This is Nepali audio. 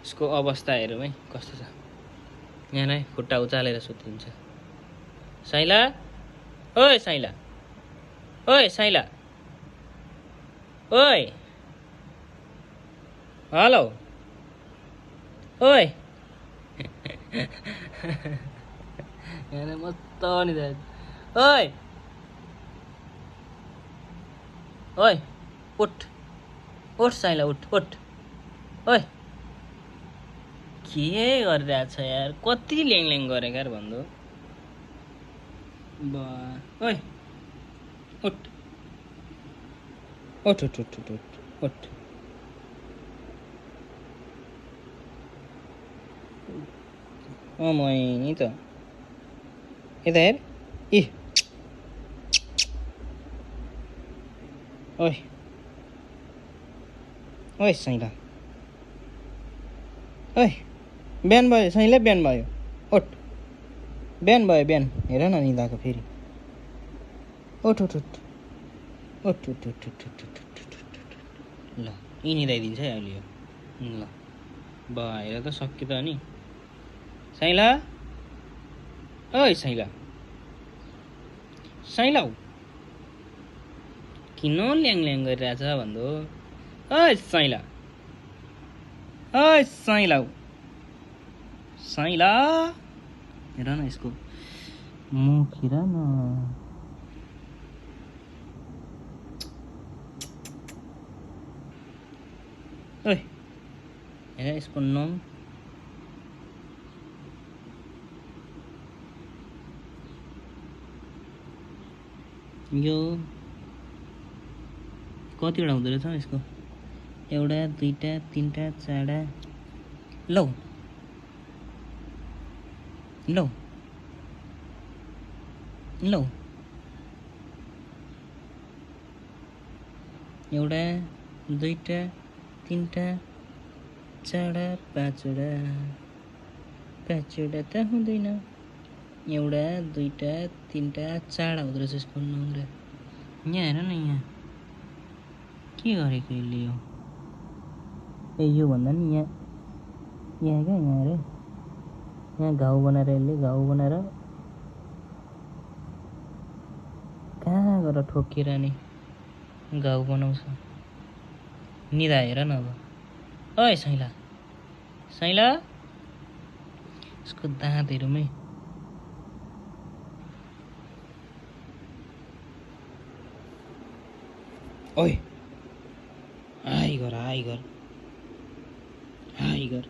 उसको अवस्था हेरौँ है कस्तो छ। यहाँ नै खुट्टा उचालेर सुतिन्छ। साइला, ओए साइला, ओए साइला, ओए, हेलो, ओए। यहाँ मस्त नि त। ओए ओए, उठ उठ साइला, उठ उठ। ओए के गरिरहेछ यार, कति ल्याङ गरेको यार भन्नु। ओए उठ उठ उठ उठ उठ उठ। मै नि त यता हेर। इ ओए ओए साइला, ओए बिहान भयो साइला, बिहान भयो, उठ। बिहान भयो, बिहान हेर न निदाएको फेरि। उठ उठ उठ उठ उठ उठ उठ उठ उठ उठ उठ। ल यी निदाइदिन्छ है अहिले यो। ल भएर त सक्यो त नि। साइला, ओइ साइला, साइला किन ल्याङ गरिरहेछ भन्नु। ओइ साइला, ओइ साइला, साइला हेर न यसको मुख हेर न। ओइ हेर यसको नङ। यो कतिवटा हुँदो रहेछ यसको? एउटा, दुईटा, तिनटा, चारवटा। लौ लौ लौ, एउटा, दुईटा, तिनटा, चारवटा, पाँचवटा त हुँदैन। एउटा, दुईटा, तिनटा, चारवटा हुँदो रहेछ यसको नङ्ग्रा। यहाँ हेर न, यहाँ के गरेको यसले यो? ए यो भन्दा नि यहाँ यहाँ क्या, यहाँ अरे यहाँ घाउ बनाएर, यसले घाउ बनाएर कहाँ गएर ठोकेर नि घाउ बनाउँछ। निदा हेर न अब। ओए साइला, साइला यसको दाँतहरूमै। ओए हाई गर, हाई गर, हाई गर।